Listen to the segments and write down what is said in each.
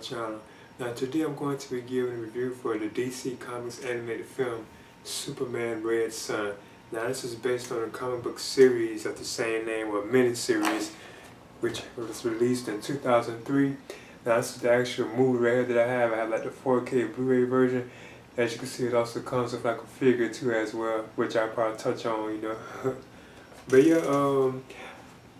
channel. Now today I'm going to be giving a review for the DC Comics animated film Superman Red Sun. Now this is based on a comic book series of the same name, or miniseries, which was released in 2003. Now this is the actual movie right here that I have. I have like the 4K Blu-ray version. As you can see, it also comes with like a figure too as well, which I'll probably touch on, you know. But yeah,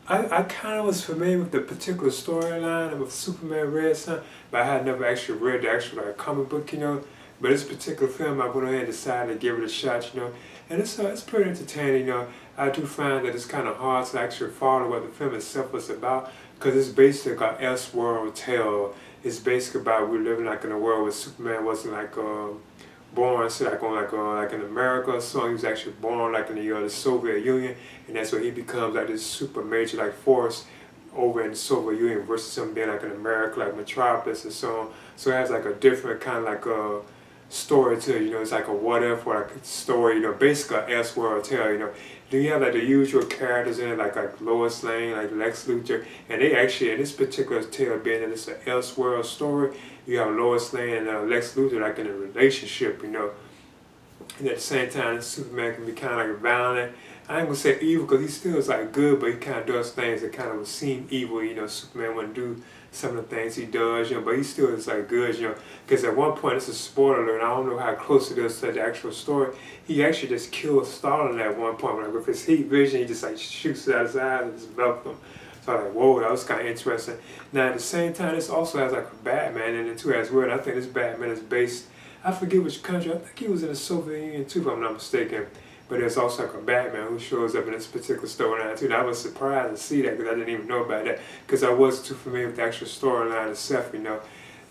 I kind of was familiar with the particular storyline of Superman Red Sun, but I had never actually read the actual like comic book, you know. But this particular film, I went ahead and decided to give it a shot, you know. And it's pretty entertaining, you know. I do find that it's kind of hard to actually follow what the film itself was about, because it's basically like an Elseworld tale. It's basically about we're living like in a world where Superman wasn't like born, so like in America, so he was actually born like in the Soviet Union, and that's where he becomes like this super major like force over in the Soviet Union versus him being like in America, like Metropolis and so on. So it has like a different kind of like a story to it, you know. It's like a what if or like a story, you know, basically an Elseworld tale, you know. Then you have like the usual characters in it, like Lois Lane, like Lex Luthor, and they actually, in this particular tale being that it's an Elseworld story, you have Lois Lane and Lex Luthor like in a relationship, you know. And at the same time, Superman can be kind of like violent. I ain't gonna say evil because he still is like good, but he kind of does things that kind of would seem evil, you know. Superman wouldn't do some of the things he does, you know, but he still is like good, you know. Because at one point, it's a spoiler alert, I don't know how close it is to the actual story. He actually just kills Stalin at one point, like with his heat vision, he just like shoots it out his eyes and just melts him. So I was like, whoa, that was kind of interesting. Now at the same time, this also has like a Batman in it too as well. And I think this Batman is based, I forget which country, I think he was in the Soviet Union too, if I'm not mistaken. But there's also like a Batman who shows up in this particular storyline too. And I was surprised to see that because I didn't even know about that, because I wasn't too familiar with the actual storyline itself, you know.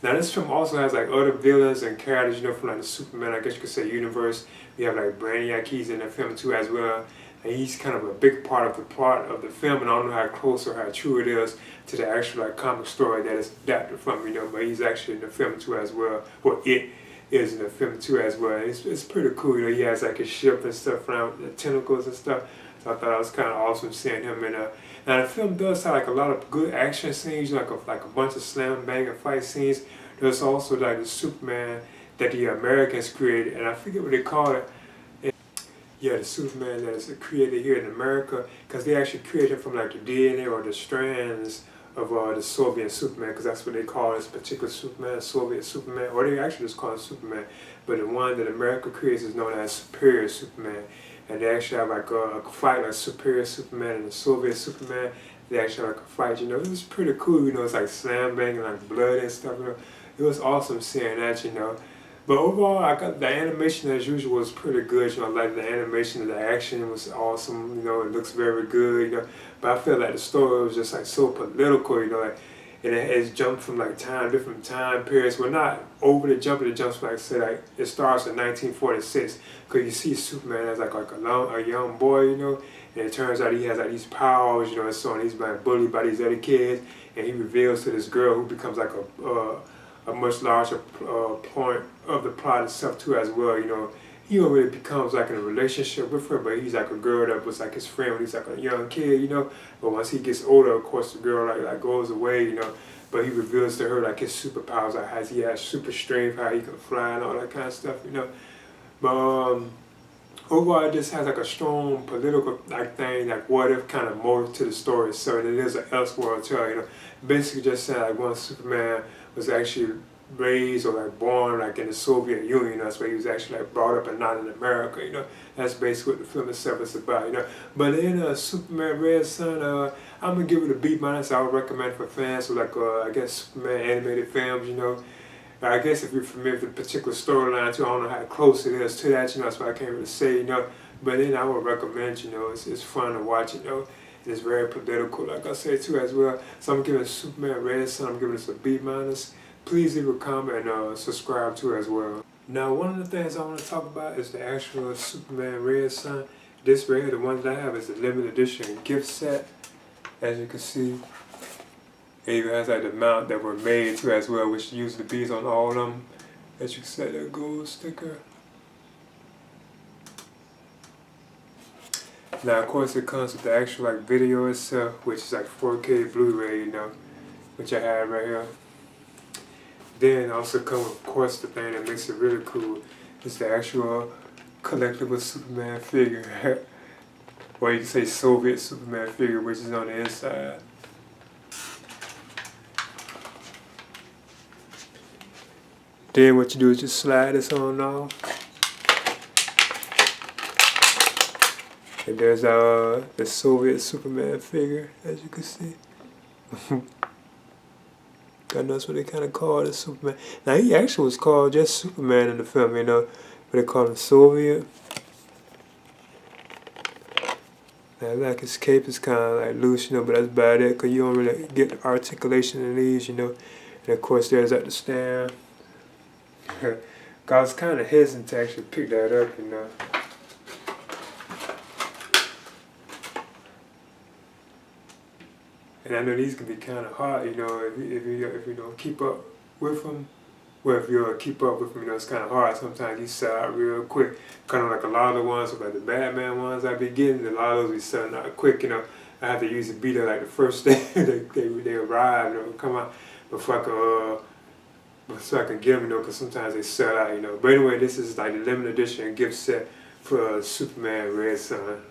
Now this film also has like other villains and characters, you know, from like the Superman, I guess you could say, universe. We have like Brainiac, he's in the film too as well. And he's kind of a big part of the film, and I don't know how close or how true it is to the actual like comic story that is adapted from, you know, but he's actually in the film too as well. Well, it is in the film too as well. It's pretty cool, you know. He has like his ship and stuff around the tentacles and stuff. So I thought it was kind of awesome seeing him in a. Now the film does have like a lot of good action scenes, like a bunch of slam banging fight scenes. There's also like the Superman that the Americans created, and I forget what they call it. Yeah, the Superman that is created here in America, because they actually created from like the DNA or the strands of the Soviet Superman, because that's what they call this particular Superman, Soviet Superman, or they actually just call it Superman. But the one that America creates is known as Superior Superman, and they actually have like a fight like Superior Superman and the Soviet Superman. They actually have like a fight, you know. It was pretty cool, you know. It's like slam banging, like blood and stuff, you know. It was awesome seeing that, you know. But overall, I got the animation as usual was pretty good. You know, like the animation, the action was awesome. You know, it looks very good. You know, but I feel like the story was just like so political. You know, like, and it has jumped from like different time periods. We're not overly jumping. It jumps, like I said, like it starts in 1946, because you see Superman as like a young boy. You know, and it turns out he has like these powers. You know, and so on. He's being bullied by these other kids, and he reveals to this girl who becomes like a much larger point of the plot itself too as well, you know. He already becomes like in a relationship with her, but he's like a girl that was like his friend when he's like a young kid, you know. But once he gets older, of course, the girl like goes away, you know. But he reveals to her like his superpowers, like how he has super strength, how he can fly and all that kind of stuff, you know. But overall, it just has like a strong political like thing, like what if kind of motive to the story. So it is an Elseworld tale, you know. Basically just saying like one Superman was actually raised or like born like in the Soviet Union. That's where he was actually like brought up and not in America, you know. That's basically what the film itself is about, you know. But in Superman Red Sun, I'm gonna give it a B-. I would recommend for fans of like I guess Superman animated films, you know. I guess if you're familiar with the particular storyline too, I don't know how close it is to that, you know, that's why I can't really say, you know. But then I would recommend, you know, it's fun to watch, you know. It's very political, like I said too as well. So I'm giving Superman Red Sun, I'm giving this a B-. Please leave a comment and subscribe too as well. Now one of the things I want to talk about is the actual Superman Red Sun. This right here, the one that I have, is the limited edition gift set. As you can see, it even has like the mount that were made too as well, which usually be on all of them. As you can see, that gold sticker. Now of course it comes with the actual like video itself, which is like 4K Blu-ray, you know, which I have right here. Then also come with, of course, the thing that makes it really cool is the actual collectible Superman figure, or you can say Soviet Superman figure, which is on the inside. Then what you do is just slide this on off. And there's the Soviet Superman figure, as you can see. I know that's what they kind of call it, Superman. Now he actually was called just Superman in the film, you know, but they call him Soviet. Now like his cape is kind of like loose, you know, but that's about it, because you don't really get the articulation in these, you know. And of course there's at the stand. I was kind of hesitant to actually pick that up, you know. And I know these can be kind of hard, you know, if you don't keep up with them. Well, if you keep up with them, you know, it's kind of hard. Sometimes you sell out real quick. Kind of like a lot of the ones, like the Batman ones I be getting, a lot of those be selling out quick, you know. I have to usually be there like the first day they arrive, you know, come out before so I can get them, you know, because sometimes they sell out, you know. But anyway, this is like the limited edition gift set for Superman Red Sun.